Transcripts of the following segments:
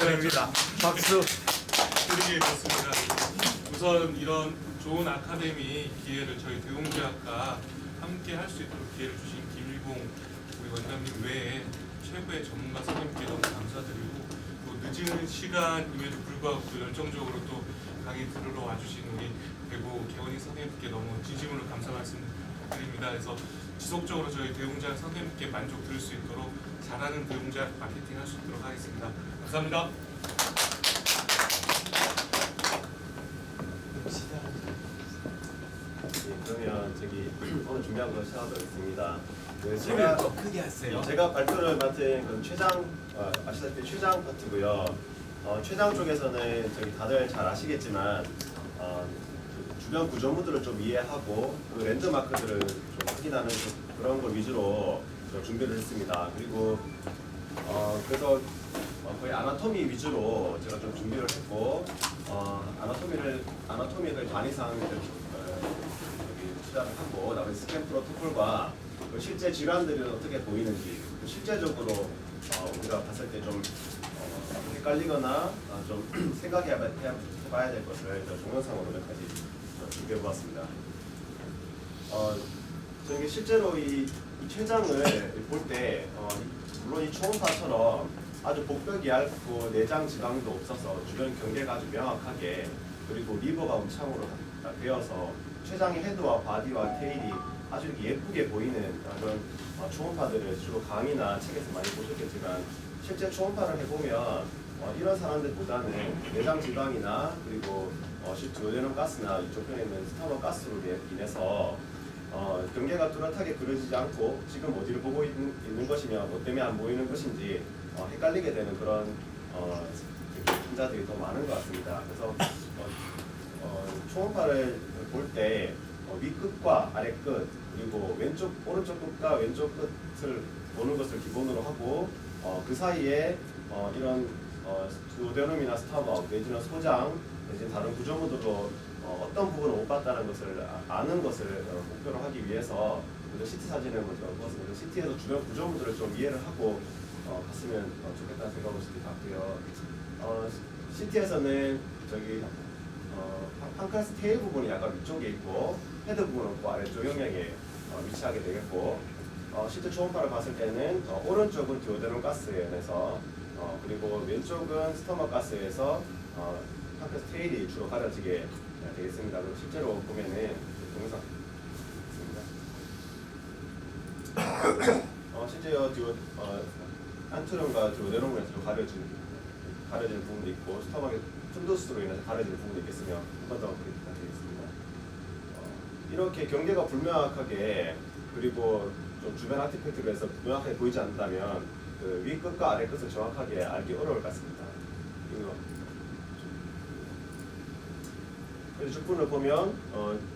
축하드립니다. 박수. 드리게 됐습니다. 우선 이런 좋은 아카데미 기회를 저희 대웅대학과 함께 할 수 있도록 기회를 주신 김일봉 우리 원장님 외에 최고의 전문가 선생님께 너무 감사드리고, 또 늦은 시간임에도 불구하고 또 열정적으로 또 강의 들으러 와주신 우리 대구 개원희 선생님께 너무 진심으로 감사 말씀드립니다. 그래서 지속적으로 저희 대웅대학 선생님께 만족 들을 수 있도록 잘하는 대웅대학 마케팅 할 수 있도록 하겠습니다. 감사합니다. 그러면 오늘 준비한 거 시작하도록 하겠습니다. 소리를 더 크게 하세요. 제가 발표를 맡은 그 최장, 아시다시피 최장 파트고요. 최장 쪽에서는 다들 잘 아시겠지만 주변 구조물들을 좀 이해하고 그 랜드마크들을 좀 확인하는 그런 걸 위주로 준비를 했습니다. 그리고 그래서 거의 아나토미 위주로 제가 좀 준비를 했고, 아나토미를 반 이상 투자를 하고, 나머지 스캔 프로토콜과 실제 질환들이 어떻게 보이는지, 실제적으로 우리가 봤을 때 좀 헷갈리거나 좀 생각해봐야 될 것을 동영상으로 몇 가지 준비해보았습니다. 저희 실제로 이 췌장을 볼 때 물론 이 초음파처럼 아주 복벽이 얇고 내장 지방도 없어서 주변 경계가 아주 명확하게, 그리고 리버가 음창으로 되어서 췌장의 헤드와 바디와 테일이 아주 이렇게 예쁘게 보이는 그런 초음파들을 주로 강의나 책에서 많이 보셨겠지만, 실제 초음파를 해보면 이런 사람들보다는 내장 지방이나 그리고 듀오데넘 가스나 이쪽 편에 있는 스타머 가스로 인해서 경계가 뚜렷하게 그려지지 않고 지금 어디를 보고 있는 것이며 뭐 때문에 안 보이는 것인지 헷갈리게 되는 그런 환자들이 더 많은 것 같습니다. 그래서 초음파를 볼 때 위끝과 아래끝, 그리고 오른쪽 끝과 왼쪽 끝을 보는 것을 기본으로 하고, 그 사이에 이런 듀오데넘이나 스타머 내지는 소장 내지는 다른 구조물들로 어떤 부분을 못 봤다는 것을 아는 것을 목표로 하기 위해서 CT 사진을 먼저 보았습니다. CT에서 주변 구조물들을 좀 이해를 하고 갔으면 좋겠다는 생각을 갖고요. CT에서는 판크라스 테일 부분이 약간 위쪽에 있고 헤드 부분은 또 아래쪽 영역에 위치하게 되겠고, 실제 초음파를 봤을 때는 오른쪽은 듀오데넘 가스에서 그리고 왼쪽은 스토머 가스에서 판크라스 테일이 주로 가려지게 되겠습니다. 그리고 실제로 보면은 동영상 있습니다. 실제요 안트lum과 듀오데넘으로 해서 가려지는 부분도 있고, 스토막의 툰두스로 인해서 가려지는 부분도 있겠으며 한 번 더 부탁드리겠습니다. 이렇게 경계가 불명확하게, 그리고 좀 주변 아티팩트로 해서 명확하게 보이지 않는다면 그 위 끝과 아래 끝을 정확하게 알기 어려울 것 같습니다. 이쪽 부분을 보면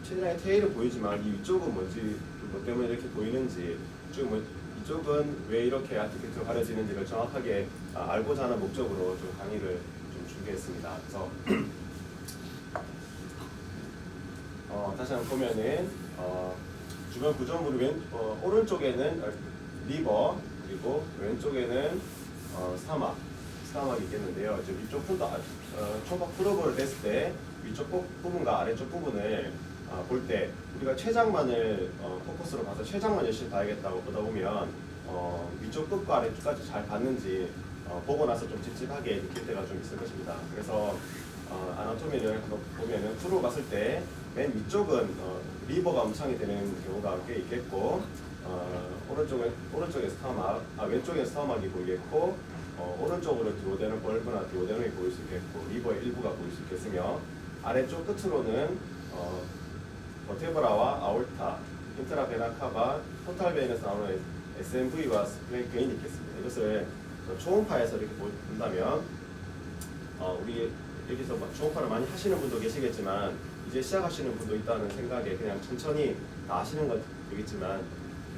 췌장의 테일은 보이지만 이 위쪽은 뭐 때문에 이렇게 보이는지, 이쪽은 왜 이렇게 아티팩트로 가려지는지를 정확하게 알고자 하는 목적으로 좀 강의를 좀 준비했습니다. 그래서 다시 한번 보면은 주변 구조물이 오른쪽에는 리버, 그리고 왼쪽에는 스타막이 있겠는데요. 이제 위쪽 초음파 프로브를 냈을 때 위쪽 부분과 아래쪽 부분을 볼 때 우리가 췌장만을 포커스로 봐서 췌장만 열심히 봐야겠다고 보다 보면 위쪽 끝과 아래쪽까지 잘 봤는지 보고 나서 좀 찝찝하게 느낄 때가 좀 있을 것입니다. 그래서 아나토미를 한번 보면은 프로 봤을 때 맨 위쪽은 리버가 음창이 되는 경우가 꽤 있겠고, 오른쪽에 왼쪽에 스타막이 보이겠고, 오른쪽으로 듀오데넘 벌브나 듀오데넘이 보일 수 있겠고, 리버의 일부가 보일 수 있겠으며, 아래쪽 끝으로는 버테브라와 아올타, 인트라베나 카바, 포탈베인에서 나오는 SMV와 스플레인 게인이 있겠습니다. 이것을 초음파에서 이렇게 본다면 우리 여기서 초음파를 많이 하시는 분도 계시겠지만 이제 시작하시는 분도 있다는 생각에 그냥 천천히 다 아시는 건 되겠지만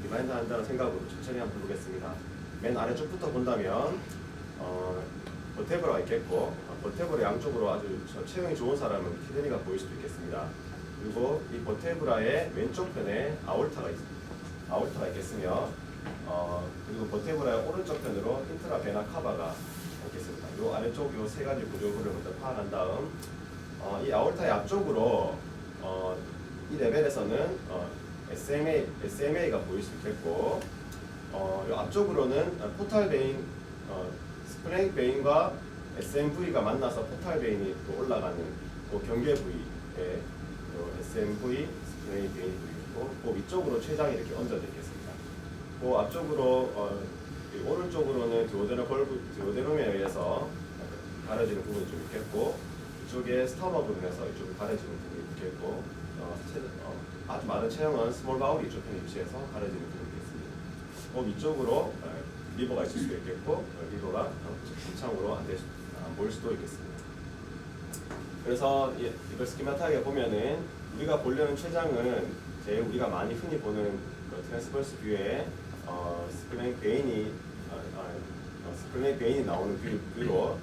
리마인드 한다는 생각으로 천천히 한번 보겠습니다. 맨 아래쪽부터 본다면 버테브라가 있겠고, 버테브라 양쪽으로 아주 체형이 좋은 사람은 키드니가 보일 수도 있겠습니다. 그리고 이 버테브라의 왼쪽 편에 아올타가 있겠으며, 그리고 버테브라의 오른쪽 편으로 인트라베나 카바가 않겠습니다. 이 아래쪽 이 세 가지 구조물을 먼저 파악한 다음 이 아orta의 앞쪽으로 이 레벨에서는 SMA가 보일 수 있겠고 이 앞쪽으로는 포탈 베인, 스플레닉 베인과 SMV가 만나서 포탈 베인이 또 올라가는 그 경계 부위에 SMV, 스플레닉 베인이 보이고 그 위쪽으로 췌장이 이렇게 얹어져 있겠습니다. 그 앞쪽으로 이 오른쪽으로는 디오데놈에 의해서 가려지는 부분이 좀 있겠고 이쪽에 스타머로 인해서 이쪽에 가려지는 부분이 있겠고 아주 많은 체형은 스몰 바울이 이쪽 편에 위치해서 가려지는 부분이 있겠습니다. 그 위쪽으로 리버가 있을 수도 있겠고 리버가 정창으로 안 보일 수도 있겠습니다. 그래서 이걸 스키마틱하게 보면은 우리가 보려는 췌장은 제일 우리가 많이 흔히 보는 트랜스버스 뷰에 스플레닉 베인이 나오는 뷰로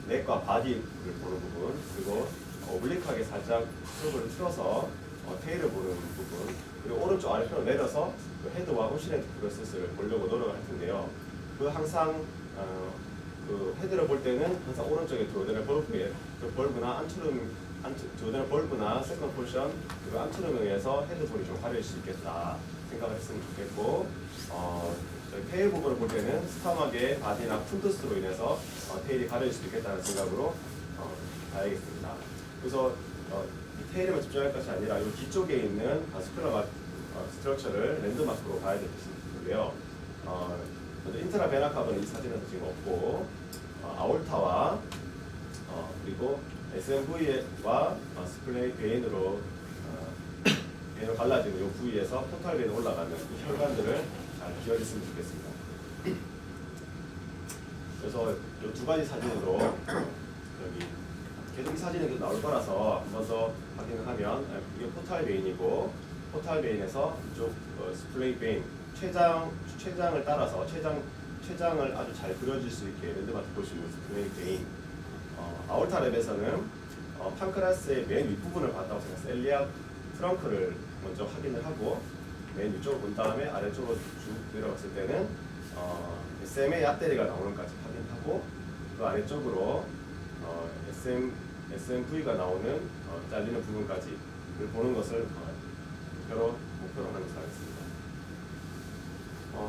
넥과 바디를 보는 부분, 그리고 오블릭하게 살짝 큐브를 틀어서 테일을 보는 부분, 그리고 오른쪽 아래편으로 내려서 그 헤드와 오시렌트 프로세스를 보려고 노력을 할 텐데요. 그 항상 그 헤드를 볼 때는 항상 오른쪽에 디오데널 벌브나 디오데널 벌브나 세컨 포션 그리고 암투름에 의해서 헤드 볼이 좀 가려질 수 있겠다 생각을 했으면 좋겠고 테일 부분을 볼 때는 스타막의 바디나 푼두스로 인해서 테일이 가려질 수도 있겠다는 생각으로 봐야겠습니다. 그래서 이 테일에만 집중할 것이 아니라 이 뒤쪽에 있는 바스큘러 스트럭처를 랜드마크로 봐야 되겠고요. 먼저 인트라베나카브는 이 사진에서 지금 없고 아올타와 그리고 SMV와 스플레닉 베인으로 갈라지는 이 부위에서 포탈 베인 올라가는 이 혈관들을 잘 기억했으면 좋겠습니다. 그래서 이 두 가지 사진으로 여기 계속 이 사진이 계속 나올 거라서 한 번 더 확인을 하면 이게 포탈 베인이고 포탈 베인에서 이쪽 스플레닉 베인 췌장을 따라서 췌장을 아주 잘 그려질 수 있게 랜드마크 볼 수 있는 스플레닉 베인 아올타 랩에서는 판크라스의 맨 윗부분을 봤다고 생각해서 엘리아 트렁크를 먼저 확인을 하고 맨 위쪽을 본 다음에 아래쪽으로 쭉 내려갔을 때는 SM의 앞다리가 나오는까지 확인하고 그 아래쪽으로 SMV가 나오는 잘리는 부분까지 보는 것을 목표로 하는 것을 하겠습니다.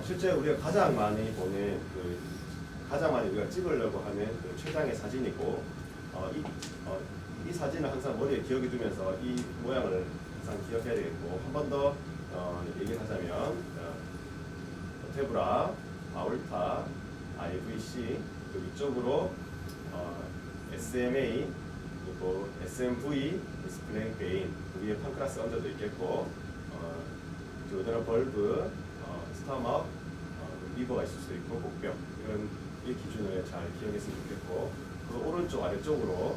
실제 우리가 가장 많이 보는 가장 많이 우리가 찍으려고 하는 그 췌장의 사진이고 이 사진을 항상 머리에 기억해 두면서 이 모양을 항상 기억해야 되겠고 한 번 더 얘기를 하자면 테브라, 아올타, IVC 그 위쪽으로 SMA 그리고 SMV, 스플레닉 베인 그 위에 판크라스가 얹어져 있겠고 디오데널 벌브, 스타막, 리버가 있을 수도 있고 복병 이런 이 기준을 잘 기억했으면 좋겠고 그 오른쪽 아래쪽으로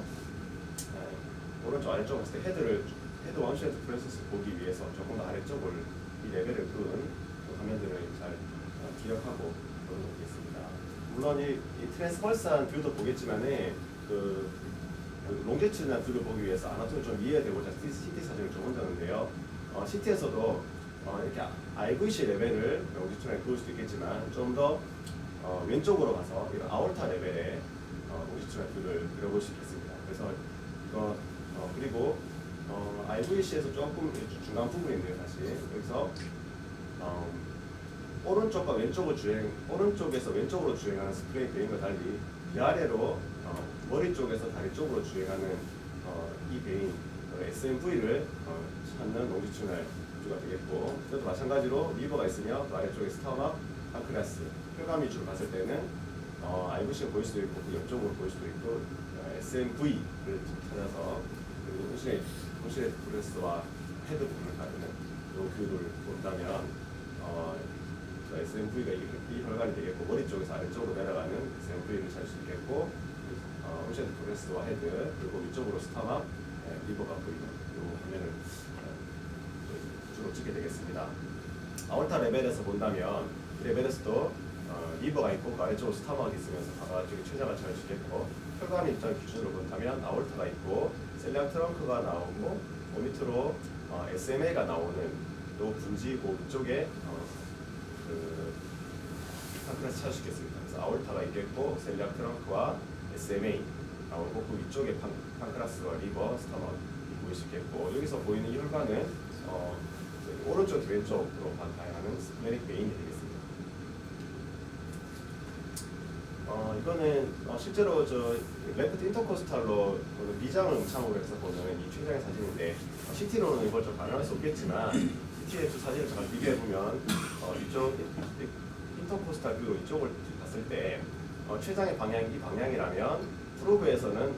봤을 때 헤드 원시레드 프로세스 보기 위해서 조금 더 아래쪽을 이 레벨을 끈 화면들을 잘 기억하고 보겠습니다. 물론 이 트랜스펄스한 뷰도 보겠지만은 그 롱제츠나 뷰를 보기 위해서 아나토미 좀 이해되고자 CT 사진을 좀 얹었는데요. CT에서도 이렇게 IVC 레벨을 롱지튜드에 그을 수도 있겠지만 좀 더 왼쪽으로 가서 이런 아올타 레벨의 롱지튜드 뷰를 그려볼 수 있겠습니다. 그래서 이거 그리고 IVC에서 조금 중간 부분인데요, 사실 여기서 오른쪽에서 왼쪽으로 주행하는 스프레이 베인과 달리 위아래로 머리 쪽에서 다리 쪽으로 주행하는 이 베인 SMV를 찾는 롱지튜드널 뷰가 되겠고 이것도 마찬가지로 리버가 있으며 또 아래쪽에 스타막, 판크라스, 혈관 위주로 봤을 때는 IVC가 보일 수도 있고 그 옆쪽으로 보일 수도 있고 SMV를 찾아서 그리고 호시레 프로세스와 헤드 부분을 가르는 이 뷰를 본다면 SMV가 이 혈관이 되겠고 머리 쪽에서 아래쪽으로 내려가는 SMV를 찾을 수 있겠고 호시레 프로세스와 헤드 그리고 위쪽으로 스타막, 리버가 보이는 이 화면을 주로 찍게 되겠습니다. 아올타 레벨에서 본다면 이 레벨에서도 리버가 있고 그 아래쪽으로 스타막이 있으면서 바깥쪽에 췌장을 찾을 수 있겠고 혈관 입장 기준으로 본다면 아올타가 있고 셀리악 트렁크가 나오고 그 밑으로 SMA가 나오는 요 분지 그 위쪽에 판크라스 찾으시겠습니다. 그래서 아올타가 있겠고 셀리악 트렁크와 SMA 나오고 그 위쪽에 판크라스와 리버, 스타먼 보이시겠고 여기서 보이는 이 혈관은 오른쪽 왼쪽으로 반타하는 스플레닉 베인이 되겠습니다. 이거는 실제로 저 레프트 인터코스탈로 비장을 음창으로 해서 보는 이 췌장의 사진인데 CT로는 이걸 좀 가능할 수 없겠지만 CT의 두 사진을 잘 비교해 보면 이쪽 인터코스탈 뷰 이쪽을 봤을 때 췌장의 방향이 이 방향이라면 프로브에서는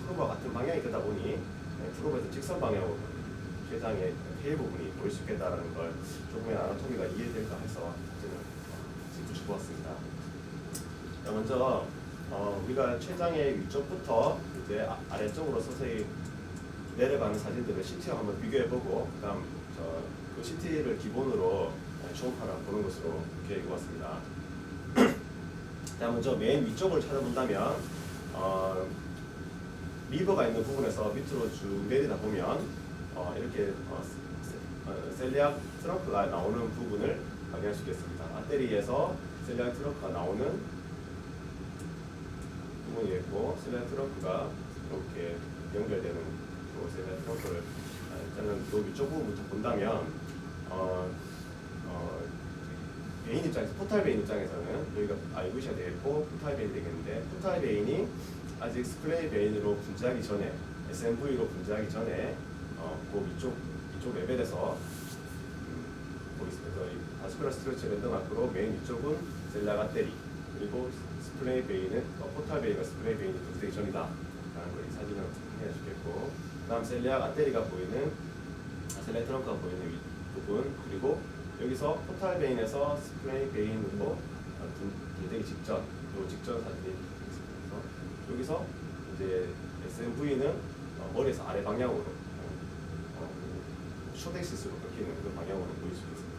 프로브와 같은 방향이 되다 보니 프로브에서 직선 방향으로 췌장의 테일 부분이 보일 수 있겠다라는 걸 조금의 아나토미가 이해될까 해서 사진을 붙여보았습니다. 먼저 우리가 췌장의 위쪽부터 이제 아래쪽으로 서서히 내려가는 사진들을 CT와 한번 비교해보고 그다음 그 CT를 기본으로 초음파를 보는 것으로 계획해보았습니다. 자, 먼저 맨 위쪽을 찾아본다면 리버가 있는 부분에서 밑으로 쭉 내리다 보면 이렇게 셀리악 트렁크가 나오는 부분을 확인할 수 있겠습니다. 아테리에서 셀리악 트렁크가 나오는 부분이 있고 셀리악 트렁크가 이렇게 연결되는 그 셀리악 트렁크를 일단은 그 위쪽 부분부터 본다면 베인 입장에서 포탈 베인 입장에서는 여기가 아이구시아 되겠고 포탈 베인이 되겠는데 포탈 베인이 아직 스플레이 베인으로 분지하기 전에 SMV로 분지하기 전에 그 이쪽 레벨에서 보겠습니다. 이 바스큘라 스트레치 랜덤마크로 메인 위쪽은 셀리악 아테리 그리고 스플레이 베인은 포탈 베인과 스플레이 베인이 분지되기 전이다 라는 걸 이 사진을 해주겠고 그다음 셀리악 아테리가 보이는 셀리악 트렁크가 보이는 부분 그리고 여기서 포탈 베인에서 스플레이 베인으로 분리되기 직전 사진이 있습니다. 여기서 이제 SMV는 머리에서 아래 방향으로 쇼덱시스로 꺾이는 그 방향으로 보일 수 있습니다.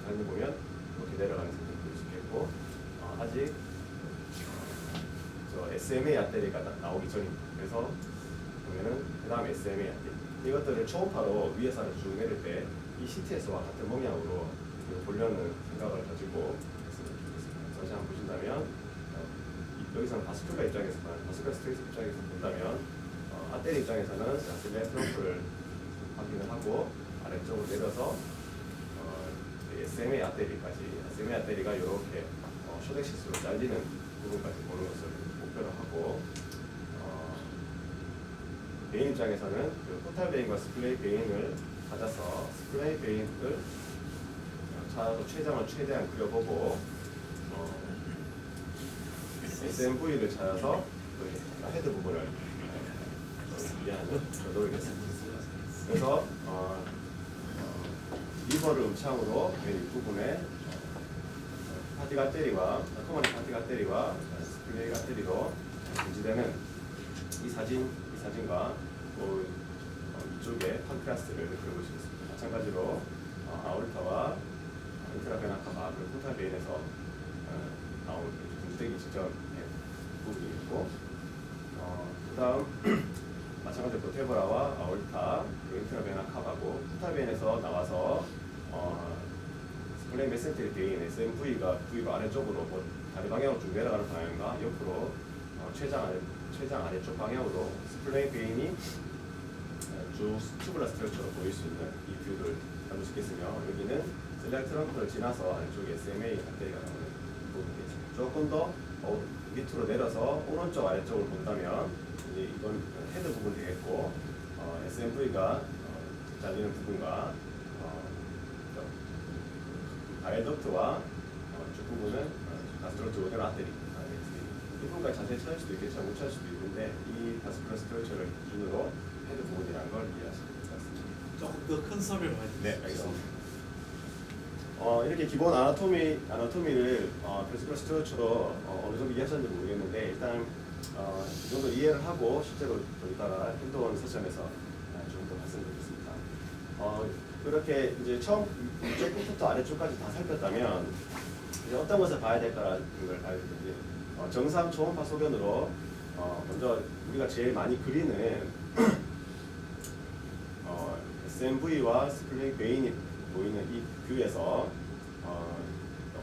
사진 보면 이렇게 내려가는 사진 보일 수 있겠고 아직 SMA 아테리가 나오기 전입니다. 그래서 보면은 그 다음 SMA 아테리 이것들을 초음파로 위에서 아래 쭉 내릴 때 이 CTS와 같은 방향으로 보려는 생각을 가지고 했습니다. 다시 한번 보신다면 여기서는 바스큘라 입장에서만 바스큘라 스트레이트 입장에서 본다면 아테리 입장에서는 셀리악 트렁크를 확인을 하고 아래쪽으로 내려서 SMA 아테리까지 SMA 아테리가 이렇게 쇼덱시스로 잘리는 부분까지 보는 것을 목표로 하고 베인 입장에서는 그 포탈 베인과 스플레이 베인을 찾아서 스플레이 베인을 찾아서 췌장을 최대한 그려보고 SMV를 찾아서 그 헤드 부분을 이해하는 노력했습니다. 그래서 리버를 음창으로 맨 윗부분에 파티가테리와 커먼 파티가테리와 스플레이가테리로 분지되는 이 사진과 이쪽에 판크라스를 그려보시겠습니다. 마찬가지로 아올타와 인트라베나카가 포탈 베인에서 나온 분지되기 직전 부분이 있고 그 다음 마찬가지로 보테보라와 아올타, 인트라베나카하고 포탈 베인에서 나와서 스플레이 메센테리 베인 SMV가 V가 아래쪽으로 다리 방향으로 쭉 내려가는 방향과 옆으로 췌장 아래쪽 방향으로 스플레이 베인이 쭉 튜블라 스트럭처로 보일 수 있는 이 뷰를 잡을 수 있겠으며 여기는 셀리악 트렁크를 지나서 아래쪽에 SMA 아테리가 나오는 부분이 있습니다. 조금 더 밑으로 내려서 오른쪽 아래쪽을 본다면 이제 이건 헤드 부분 되겠고 SMV가 잘리는 부분과 바이덕트와 쭉 부분은 바스큘라 오데라 아테리 이 부분까지 자세히 찾을 수도 있겠지만 못 찾을 수도 있는데 이 바스큘라 스트럭처를 기준으로 헤드 부분이라는 걸 이해하시면 될 것 같습니다. 조금 더 큰 설명을 해주세요. 네, 알겠습니다. 이렇게 기본 아나토미를 바스큘라 스트럭처로 어느 정도 이해하셨는지 모르겠는데 일단 이 정도 이해를 하고 실제로 좀 이따가 핸드온 세션에서 좀 더 말씀드리겠습니다. 그렇게 이제 처음 위쪽부터 아래쪽까지 다 살폈다면 이제 어떤 것을 봐야 될까라는 걸 봐야 되는데 정상 초음파 소견으로 먼저 우리가 제일 많이 그리는 SMV와 스플레이 베인이 보이는 이 뷰에서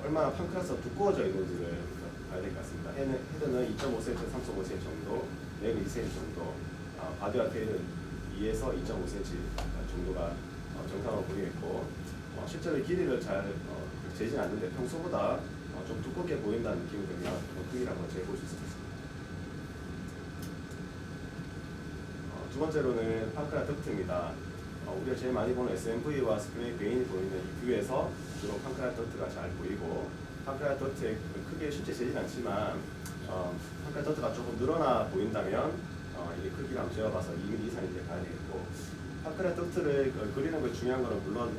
얼마나 판크라스가 두꺼워져 있는지를 봐야 될 것 같습니다. 헤드는 2.5cm, 3.5cm 정도, 넥은 2cm 정도, 바디와 테일은 2에서 2.5cm 정도가 정상으로 보이겠고, 실제로 길이를 잘 재진 않는데 평소보다 좀 두껍게 보인다는 느낌이 들면 크기라고 재볼 수 있습니다. 두 번째로는 판크라 덕트입니다. 우리가 제일 많이 보는 SMV와 스플레인 베인이 보이는 이 뷰에서 주로 판크라 덕트가 잘 보이고, 판크라 덕트의 크기에 실제 재진 않지만 판크라 덕트가 조금 늘어나 보인다면 이게 크기를 한번 재어봐서 2mm 이상인지 봐야 되겠고, 판크라 덕트를 그리는 것 중요한 거는 물론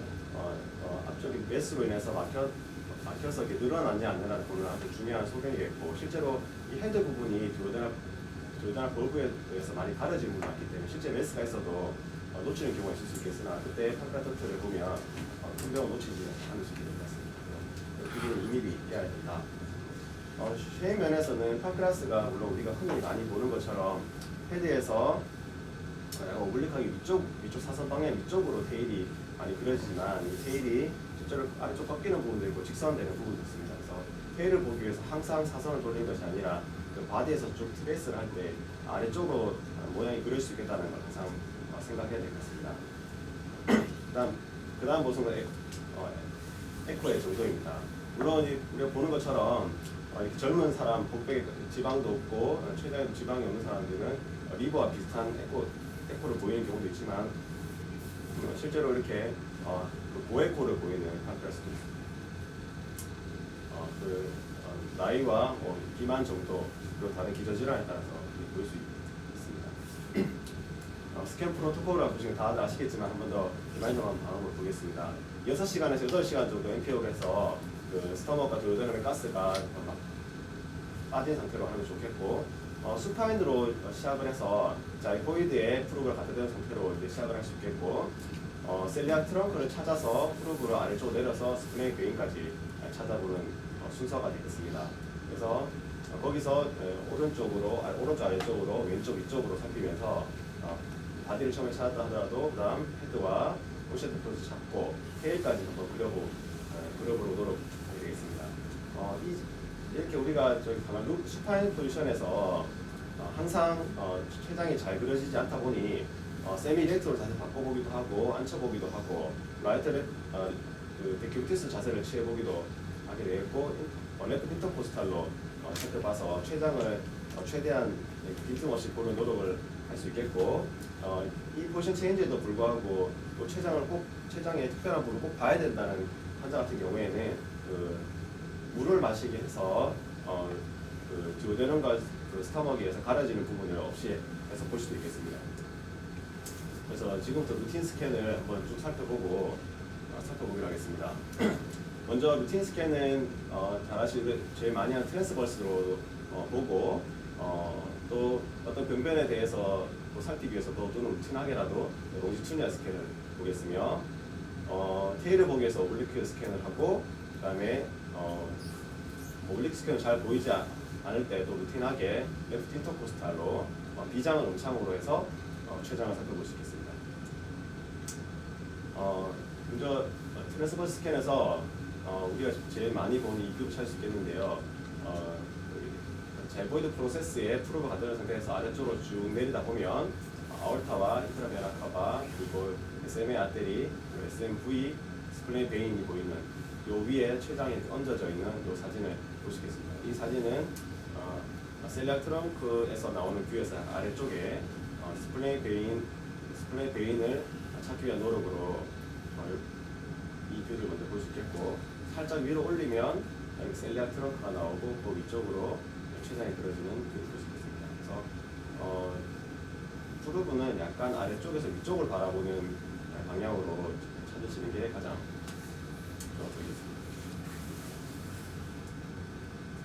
앞쪽에 메스로 인해서 막혀서 이게 늘어났냐 안 늘어났냐 보는 아주 중요한 소견이겠고, 실제로 이 헤드 부분이 드로이드나 볼브에 의해서 많이 가려진 부분이 많기 때문에 실제 메스가 있어도 놓치는 경우가 있을 수 있겠으나, 그때 판크라 덕트를 보면 분명히 놓치지 않을 수 있게 될 것 같습니다. 그게 2mm 이하야 된다. 쉐임 면에서는 판크라스가 물론 우리가 흔히 많이 보는 것처럼 헤드에서 약간 오블릭하게 위쪽 사선 방향 위쪽으로 테일이 많이 그려지지만, 이 테일이 실제로 아래쪽 꺾이는 부분도 있고 직선되는 부분도 있습니다. 그래서 테일을 보기 위해서 항상 사선을 돌리는 것이 아니라 그 바디에서 쭉 트레이스를 할 때 아래쪽으로 모양이 그릴 수 있겠다는 걸 항상 생각해야 될 것 같습니다. 그 다음 보수는 에코의 정도입니다. 물론 우리가 보는 것처럼 젊은 사람, 복백에 지방도 없고 최대한 지방이 없는 사람들은 리버와 비슷한 에코를 보이는 경우도 있지만, 실제로 이렇게 고에코를 보이는 판크라스도 있습니다. 나이와 비만 정도, 그리고 다른 기저질환에 따라서 보일 수 있습니다. 스캔 프로토콜을 보시면 다들 아시겠지만 한 번 더 디마인드만 방법을 보겠습니다. 6시간에서 8시간 정도 NPO를 해서 그 스토머과 드로이드의 가스가 빠진 상태로 하는 게 좋겠고, 수파인으로 시합을 해서 자이포이드에 프루브를 갖다 대는 상태로 이제 시합을 할 수 있겠고, 셀리악 트렁크를 찾아서 프루브를 아래쪽으로 내려서 스플레인 베인까지 찾아보는 순서가 되겠습니다. 그래서 거기서 오른쪽 아래쪽으로 왼쪽 위쪽으로 살피면서 바디를 처음에 찾았다 하더라도 그 다음 헤드와 오셰트 포즈 잡고 테일까지 한번 그려보도록 하게 되겠습니다. 이렇게 우리가 저기 가만 수파인 포지션에서 항상 췌장이 잘 그려지지 않다 보니 세미 레트로 자세 바꿔보기도 하고 앉혀보기도 하고 그 데큐티스 자세를 취해보기도 하게 되겠고, 레프트 인터포스탈로 살펴봐서 췌장을 최대한 빈틈없이 보는 노력을 할 수 있겠고, 이 포지션 체인지에도 불구하고 또 췌장의 특별한 부분을 꼭 봐야 된다는 환자 같은 경우에는 물을 마시게 해서 그 디오데론과 그 스토머기에서 가려지는 부분을 없이 해서 볼 수도 있겠습니다. 그래서 지금부터 루틴 스캔을 한번 쭉 살펴보기로 하겠습니다. 먼저 루틴 스캔은 잘 아시는 제일 많이 하는 트랜스버스로 보고, 또 어떤 병변에 대해서 또 살피기 위해서 또는 루틴하게라도 롱지튜디널 스캔을 보겠으며, 테일을 보기 위해서 오블리크 스캔을 하고, 그 다음에 오블리크 스캔을 잘 보이지 않을 때 또 루틴하게 레프트 인터코스탈로 비장을 음창으로 해서 췌장을 살펴볼 수 있겠습니다. 먼저 트랜스버스 스캔에서 우리가 제일 많이 보는 이 그룹을 찾을 수 있겠는데요. 젤보이드 프로세스에 프루브 가드는 상태에서 아래쪽으로 쭉 내리다 보면 아orta와 인트라베나 카바, 그리고 SMA 아테리, SMV, 스플레인 베인이 보이는 요 위에 췌장이 얹어져 있는 요 사진을 보시겠습니다. 이 사진은 셀리악 트렁크에서 나오는 뷰에서 아래쪽에 스플레인 베인을 찾기 위한 노력으로 이 뷰를 먼저 볼 수 있겠고, 살짝 위로 올리면 여기 셀리악 트렁크가 나오고 그 위쪽으로 췌장이 그려지는 뷰를 볼 수 있습니다. 그래서 프루브는 약간 아래쪽에서 위쪽을 바라보는 방향으로 찾으시는 게 가장 좋아 보이겠습니다.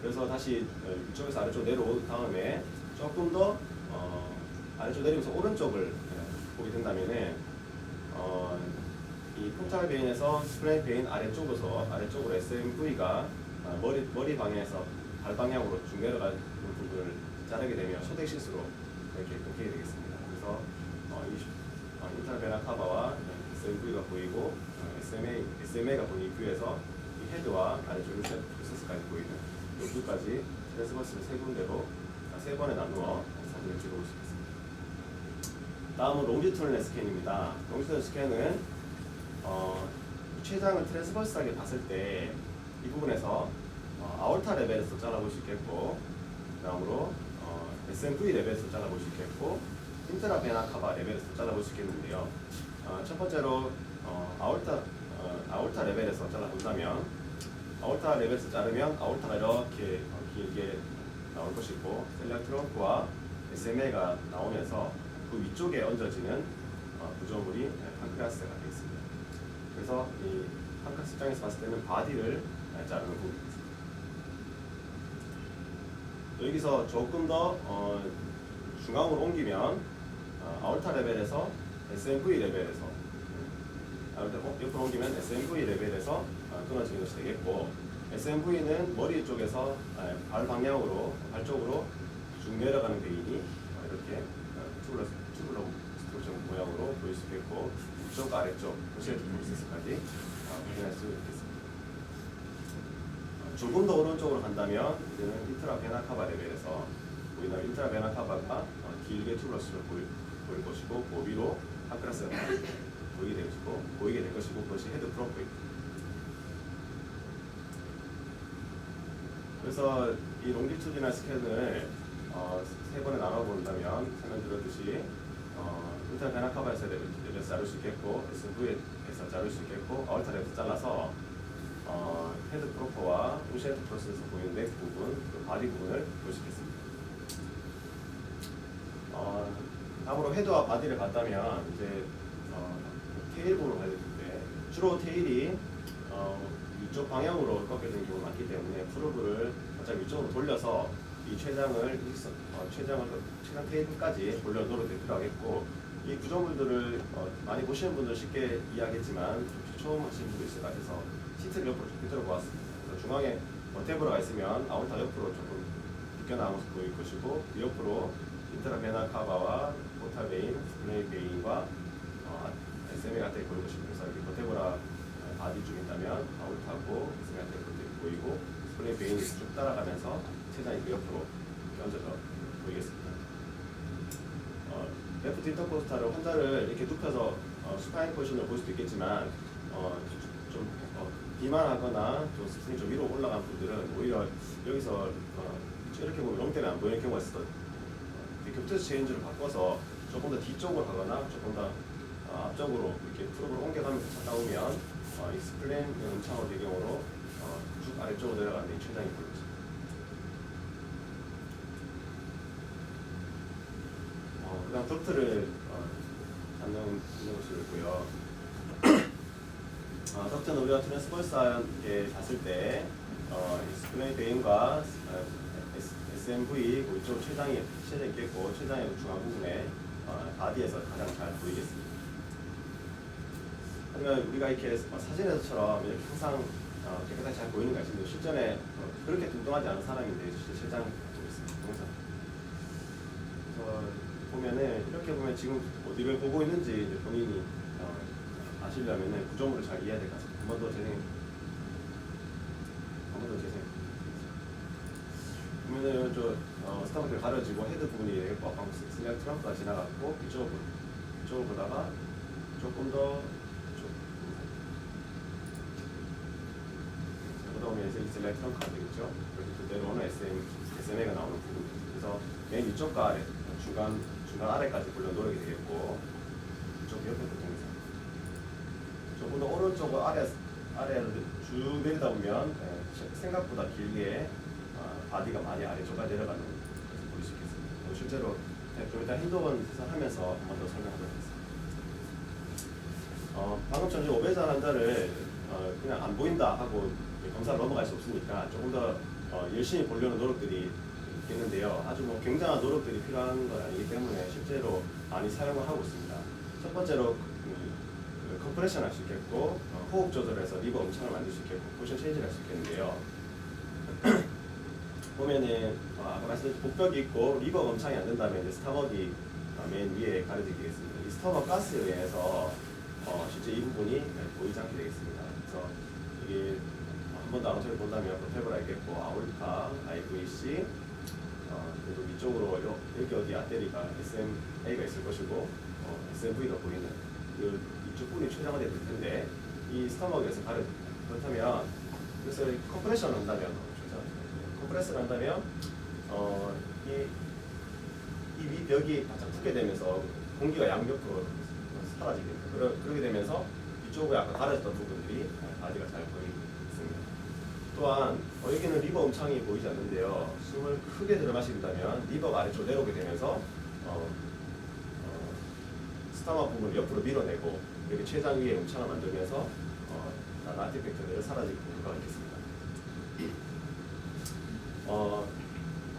그래서 다시 위쪽에서 아래쪽 내려온 다음에 조금 더 아래쪽 내리면서 오른쪽을 보게 된다면은 이 폰탈 베인에서 스플레인 베인 아래쪽으로 SMV가 머리 방향에서 발 방향으로 쭉 내려가는 부분을 자르게 되면 소택 실수로 이렇게 끊기게 되겠습니다. 그래서 인터베나 카바와 SMV가 보이고 SMA가 보이는 뷰에서 헤드와 아래쪽 인셋 프로세스까지 보이는 이 두 가지 트랜스버스를 세 군데로 세 번에 나누어 사진을 찍어볼 수 있습니다. 다음은 롱지튜드널 스캔입니다. 롱지튜드널 스캔은 췌장을 트랜스버스하게 봤을 때 이 부분에서 아orta 레벨에서 잘라볼 수 있겠고, 그 다음으로 SMV 레벨에서 잘라볼 수 있겠고, 인트라베나 카바 레벨에서 잘라볼 수 있겠는데요. 첫 번째로 아orta 레벨에서 잘라본다면, 아orta 레벨에서 자르면 아orta가 이렇게 길게 나올 것이고, 셀리악 트렁크와 SMA가 나오면서 그 위쪽에 얹어지는 구조물이 판크레아스가 되겠습니다. 그래서 이 판크레아스 입장에서 봤을 때는 바디를 자르는 부분입니다. 여기서 조금 더 중앙으로 옮기면 아orta 레벨에서 SMV 레벨에서 옆으로 옮기면 SMV 레벨에서 끊어지는 것이 되겠고, SMV는 머리 쪽에서 발 방향으로 발 쪽으로 쭉 내려가는 베인이 이렇게 튜블러 스트럭처 모양으로 보일 수 있겠고, 위쪽 아래쪽 오시에트 프로세스까지 확인할 수 있겠습니다. 조금 더 오른쪽으로 간다면 이제는 인트라베나 카바 레벨에서 보이는 인트라베나 카바가 길게 튜블러스로 보일 것이고, 그 위로 판크레아스가 보이게 될 것이고, 그것이 헤드 프로포입니다. 그래서 이 롱지튜디널 스캔을 세 번에 나눠본다면 설명드렸듯이 인트라베나 카바에서 레벨에서 자를 수 있겠고, SV에서 자를 수 있겠고, 아orta 레벨에서 잘라서 헤드 프로퍼와 우시에트 프로세스에서 보이는 넥 부분, 그 바디 부분을 볼 수 있겠습니다. 다음으로 헤드와 바디를 봤다면 이제 테일 부분으로 가야 될 텐데, 주로 테일이 위쪽 방향으로 꺾여지는 경우가 많기 때문에 프로브를 살짝 위쪽으로 돌려서 이 췌장 테일 끝까지 돌려 놓을 때 필요하겠고, 이 구조물들을 많이 보시는 분들 쉽게 이해하겠지만 처음 하시는 분도 있을 것 같아서 시트를 옆으로 좀 빗들어 보았습니다. 그래서 중앙에 버테브라가 있으면 아orta 옆으로 조금 비껴나온 모습 보일 것이고, 이 옆으로 인트라베나 카바와 포탈 베인, 스플레인 베인과 SMA 같은 게 보일 것입니다. 그래서 이렇게 버테브라 바디 쪽에 있다면 아orta하고 SMA 같은 게 보이고, 스플레인 베인이 쭉 따라가면서 췌장이 그 옆으로 얹어져 보이겠습니다. 레프트 인터코스탈을 환자를 이렇게 눕혀서 수파인 포지션을 볼 수도 있겠지만, 좀 비만하거나 또 스승이 좀 위로 올라간 분들은 오히려 여기서 이렇게 보면 롱 때문에 안 보이는 경우가 있어서 격투스 체인지를 바꿔서 조금 더 뒤쪽으로 가거나 조금 더 앞쪽으로 이렇게 프로브를 옮겨가면서 갔다 오면 이 스플레인 음창호 배경으로 쭉 아래쪽으로 내려가는 이 췌장이 보입니다. 그다음 덕트를 잡는 것이고요. 덕트는 우리가 트랜스버스하게 봤을 때 스플레인 베인과 SMV 이쪽 췌장이 있겠고, 췌장의 중앙 부분에 바디에서 가장 잘 보이겠습니다. 하지만 우리가 이렇게 사진에서처럼 이렇게 항상 깨끗하게 잘 보이는 것이 있는데, 실전에 그렇게 뚱뚱하지 않은 사람인데 실제 췌장 보고 있습니다. 항상. 보면은 이렇게 보면 지금 어디를 보고 있는지 이제 본인이 아시려면은 구조물을 잘 이해해야 될 것 같습니다. 한 번 더 재생. 보면은 스타벅을 가려지고 헤드 부분이 되겠고, 방금 슬랙 트렁크가 지나갔고, 이쪽을 보다가 조금 더 보다 보면 슬랙 트렁크가 되겠죠. 그리고 그대로는 SMA가 나오는 부분입니다. 그래서 맨 위쪽과 아래, 중간 아래까지 불려 놓게 되겠고, 이쪽 옆에 동영상. 조금 더 오른쪽 아래를 쭉 내리다 보면 생각보다 길게 바디가 많이 아래쪽까지 내려가는 것을 볼 수 있겠습니다. 실제로 좀 일단 행동을 하면서 한 번 더 설명하도록 하겠습니다. 방금 전에 오베자 환자를 그냥 안 보인다 하고 검사를 넘어갈 수 없으니까 조금 더 열심히 보려는 노력들이 있겠는데요. 아주 굉장한 노력들이 필요한 건 아니기 때문에 실제로 많이 사용을 하고 있습니다. 첫 번째로 컴프레션 할 수 있겠고, 호흡 조절해서 리버 음창을 만들 수 있겠고, 포지션 체인지를 할 수 있겠는데요. 보면은 아까 말씀드린 복벽이 있고 리버 음창이 안 된다면 이제 스타벅이 맨 위에 가려지게 되겠습니다. 이 스타벅 가스에 의해서 실제 이 부분이 보이지 않게 되겠습니다. 그래서 이게 번 더 앙처리 본다면 포테브라 있겠고 아울타, IVC 그리고 위쪽으로 여기 어디 아테리가 SMA가 있을 것이고 SMV가 보이는 이쪽 부분이 최장화되어 될 텐데 이 스토막에서 그렇다면 그래서 컴프레션을 한다면 컴프레스를 한다면 이 위벽이 바짝 붙게 되면서 공기가 양옆으로 사라지게 됩니다. 그렇게 되면서 이쪽에 아까 가려졌던 부분들이 바디가 잘 보이습니다. 또한 여기는 리버 음창이 보이지 않는데요. 숨을 크게 들어 마신다면 리버가 아래쪽으로 내려오게 되면서 스타마 부분을 옆으로 밀어내고 이렇게 췌장 위에 음창을 만들면서 아티팩트를 사라지게 효과가 있겠습니다.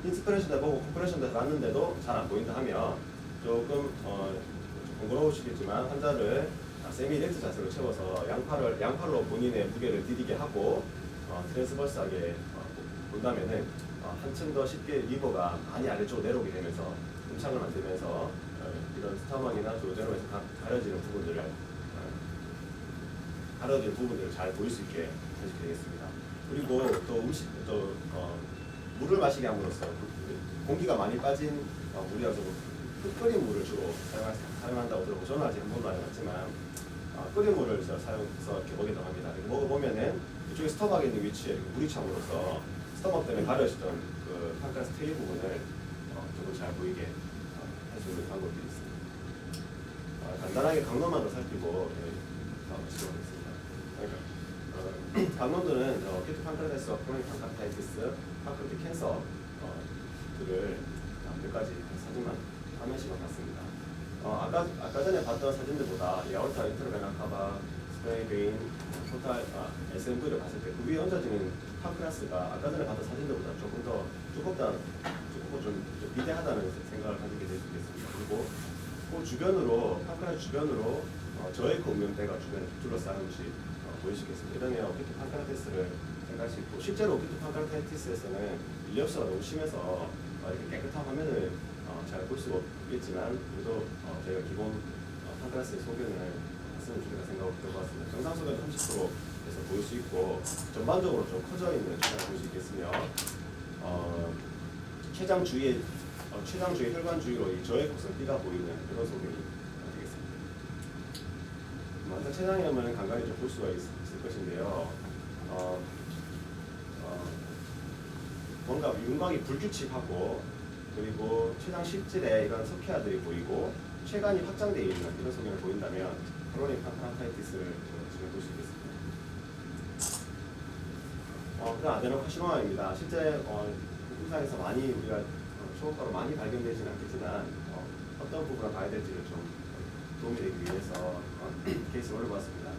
인스피레이션도 보고 컴프레션도 봤는데도 잘 안 보인다 하면 조금 번거로우시겠지만 환자를 세미렉트 자세로 채워서 양팔로 본인의 무게를 디디게 하고 트랜스버스하게 본다면은 한층 더 쉽게 리버가 많이 아래쪽으로 내려오게 되면서 음창을 만들면서 이런 스타막이나 조제로에서 가려지는 부분들을 잘 보일 수 있게 되겠습니다. 그리고 또 물을 마시게 함으로써 공기가 많이 빠진 물이라서 끓인 물을 주로 사용한다고 들었고 저는 아직 한 번도 안 해봤지만 끓인 물을 사용해서 이렇게 먹이도 합니다. 먹어보면은 이쪽에 스토막에 있는 위치에 물이 참으로써 스토막 때문에 가려졌던 그 판크라스 테일 부분을 조금 잘 보이게 할 수 있는 방법들이 있습니다. 간단하게 강론만으로 살피고 시도하겠습니다. 그러니까 강론들은 키토 판크라테스와 크로닉 판크라타이티스, 판크라틱 캔서들을 몇 가지 사진만 화면식으로 봤습니다. 아까 전에 봤던 사진들보다 이 아울타 인트로베나카바, 스프레이베인, 토탈 SMV를 봤을 때 그 위에 얹어지는 판크라스가 아까 전에 봤던 사진들보다 조금 더 좀 비대하다는 생각을 가지게 될 수 있겠습니다. 그리고 그 주변으로 판크라스 주변으로 저에코 음영대가 주변에 둘러싸는 것이 보이시겠습니다. 이러면 오키토 판크라테스를 생각하시고 실제로 오키토 판크라테스에서는 일렵스가 너무 심해서 이렇게 깨끗한 화면을 잘 볼 수가 없겠지만 그래도 저희가 기본 판크라스의 소견을 했으면 좋겠다 생각을 들어봤습니다. 정상 소견 30%에서 보일 수 있고 전반적으로 좀 커져 있는 췌장을 볼 수 있겠으며 췌장 주위에 혈관 주위로 이 저해코성 띠가 보이는 그런 소견이 되겠습니다. 만성 췌장염은 간간히 좀 볼 수가 있을 것인데요. 뭔가 윤곽이 불규칙하고 그리고 췌장 실질에 이런 석회화들이 보이고 췌간이 확장되어 있는 이런 소견을 보인다면 크로닉 판크라타이티스를 지금 볼 수 있겠습니다. 그다음 아데노카시노마입니다. 실제 임상에서 많이 우리가 초음파로 많이 발견되지는 않겠지만 어떤 부분을 봐야 될지를 좀 도움이 되기 위해서 케이스를 올려봤습니다.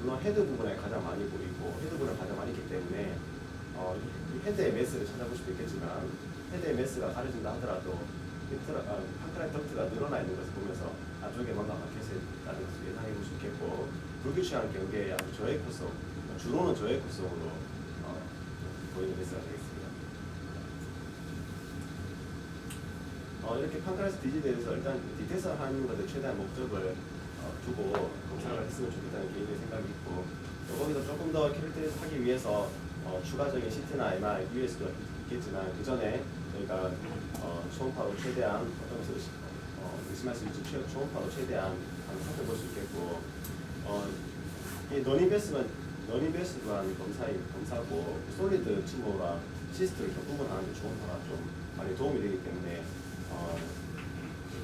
물론 헤드 부분에 가장 많이 보이고 헤드 부분에 가장 많이 있기 때문에 이 헤드의 매스를 찾아볼 수도 있겠지만 헤드의 매스가 가려진다 하더라도 판크라틱 덕트가 늘어나 있는 것을 보면서 안쪽에 뭔가 막혀서 있다는 것을 예상해 볼 수 있겠고 불규칙한 경계에 아주 저해코성, 주로는 저해코성으로 보이는 매스가 되겠습니다. 이렇게 판크라스 디지에 대해서 일단 디테일하는 것에 최대한 목적을 두고 검사를 했으면 좋겠다는 개인의 생각이 있고 거기서 조금 더 캐릭터를 하기 위해서 추가적인 CT나 MR, US도 있겠지만 그 전에 저희가 초음파로 최대한 어떤 것을 의심할 수 있지 초음파로 최대한 살펴볼 수 있겠고 이 너니베스관 검사고 솔리드 튜머와 시스트를 좀 구분하는 데 초음파가 좀 많이 도움이 되기 때문에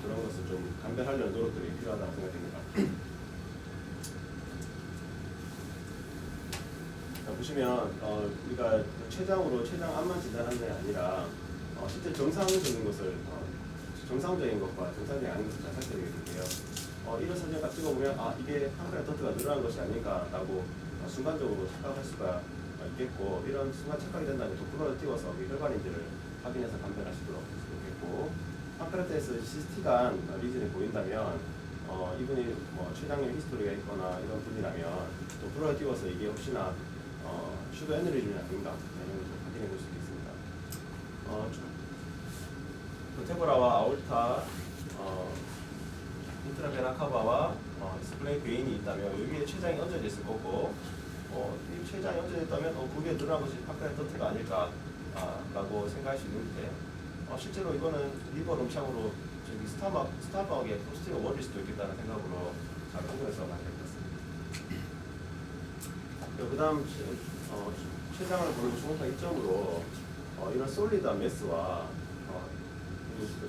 그런 것을 좀 감별하려는 노력들이 필요하다고 생각됩니다. 보시면 우리가 췌장으로 췌장 암만 진단하는 게 아니라 실제 정상적인 것을 정상적인 것과 정상적이 아닌 것을 잘 살펴야 되는데요. 이런 사진을 딱 찍어보면 이게 판크라틱 덕트가 늘어난 것이 아닌가라고 순간적으로 착각할 수가 있겠고 이런 순간 착각이 된다면 도플러를 띄워서 혈관인지를 확인해서 감별하시도록 좋겠고 판크라테스 시스티간 리즌이 보인다면 이분이 췌장염 히스토리가 있거나 이런 분이라면 도플러를 띄워서 이게 혹시나 슈더 에너리즘이 아닌가 이런 것을 확인해 볼 수 있겠습니다. 버테브라와 아올타, 인트라베나카바와 스플레인 베인이 있다면 여기에 췌장이 얹어져 있을 거고 이 최장이 연전했다면 그게 드러난 것이 파크라의 터트가 아닐까라고 생각할 수 있는데 실제로 이거는 리버 럼창으로 저기 스타벅의 포스팅을 원일 수도 있겠다는 생각으로 잘 공부해서 만들었습니다. 그 다음 최장을 보는 초음파 이점으로 이런 솔리드한 매스와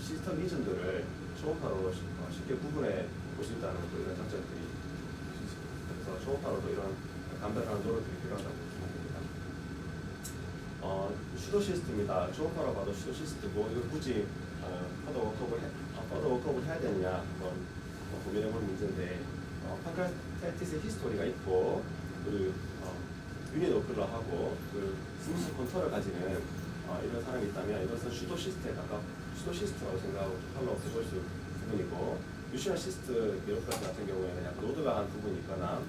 시스템 리전들을 초음파로 쉽게 구분해 볼 수 있다는 이런 장점들이 있습니다. 그래서 초음파로도 이런 감별하는 노력들이 필요하다고 생각합니다. 슈도 시스템이다. 초음파로 봐도 슈도 시스템이고 이걸 굳이 퍼더 워크업을 해야 되느냐 한번 고민해보는 문제인데 판크라테티스의 히스토리가 있고 그리고 유닛 워크를 하고 그 스무스 컨트롤을 가지는 이런 사람이 있다면 이것은 슈도 시스트라고 생각하고 팔로우 해볼 수 있는 부분이고 유시널 시스트 에어플라스 같은 경우에는 약간 로드가 한 부분이 있거나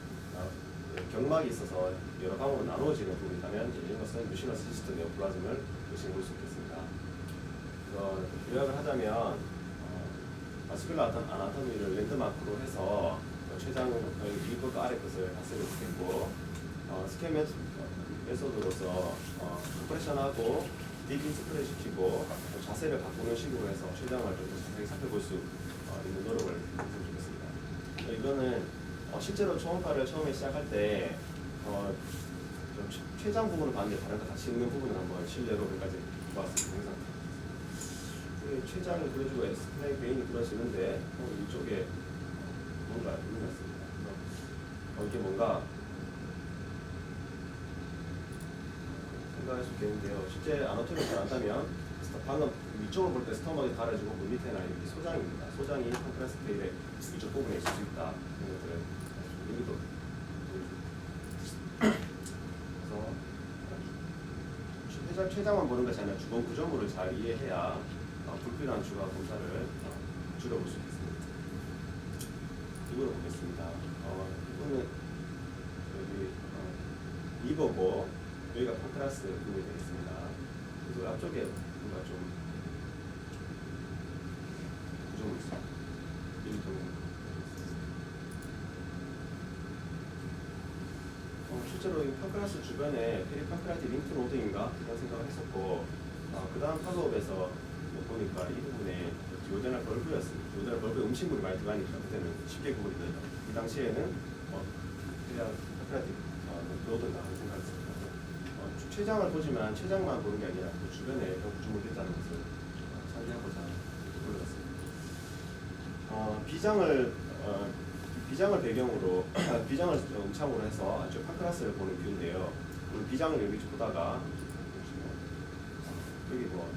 경막이 있어서 여러 방으로 나누어지는 부분이 있다면 이런 것은 유시널 시스트 네오플라즘을 의심해 볼 수 있겠습니다. 그래서 요약을 하자면 마스큘라 아나토미를 랜드마크로 해서 췌장의 윗끝과 아래 끝을 다스리고 있겠고 스캔 메소드로서 컴프레션하고 딥 인스프레 시키고 자세를 바꾸는 식으로 해서 췌장을 좀 더 자세히 살펴볼 수 있는 노력을 했으면 좋겠습니다. 이거는 실제로 초음파를 처음에 시작할 때 췌장 부분을 봤는데 다른 거 같이 있는 부분을 한번 실내로 여기까지 보았습니다. 췌장을 그려주고 스플레이 베인이 그려지는데 이쪽에 뭔가 있는 것 같습니다. 그래서 이게 뭔가 생각할 수 있겠는데요. 실제 아나토미를 잘 안다면 방금 위쪽을 볼 때 스토막이 가려지고 그 밑에는 이렇게 소장입니다. 소장이 컴프레스 테일의 위쪽 부분에 있을 수 있다. 이런 것들을 여기도 그래서 췌장만 보는 것이 아니라 주변 구조물을 잘 이해해야 불필요한 추가 검사를 줄여볼 수 있습니다. 이거를 보겠습니다. 이거는 여기 리버고 여기가 콘트라스트 부분이 되겠습니다. 그래서 앞쪽에 뭔가 좀 구조물이 있습니다. 여기 좀 실제로 이 판크라스 주변에 페리판크라티 림프 노드인가 그런 생각을 했었고 그 다음 팔로업에서 보니까 이 부분에 요데날 벌브였습니다. 요데날 벌브에 음식물이 많이 들어가니까 그때는 쉽게 구분이 되죠. 이 당시에는 그냥 판크라티 노드인가 하는 생각을 했습니다. 췌장을 보지만 췌장만 보는 게 아니라 그 주변에 구조물이 있다는 것을 상기하고자 올려봤습니다. 비장을 배경으로 비장을 음창으로 해서 아주 판크라스를 보는 뷰인데요. 비장을 여기 보다가 여기 뭐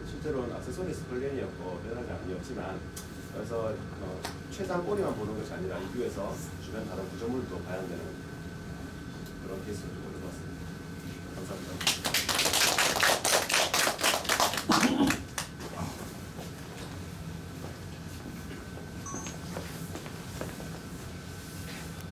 실제로는 악세서리스 플랜이었고 변화가 아니었지만 그래서 췌장 꼬리만 보는 것이 아니라 이 뷰에서 주변 다른 구조물도 봐야 되는 그런 케이스를 좀 올려봤습니다.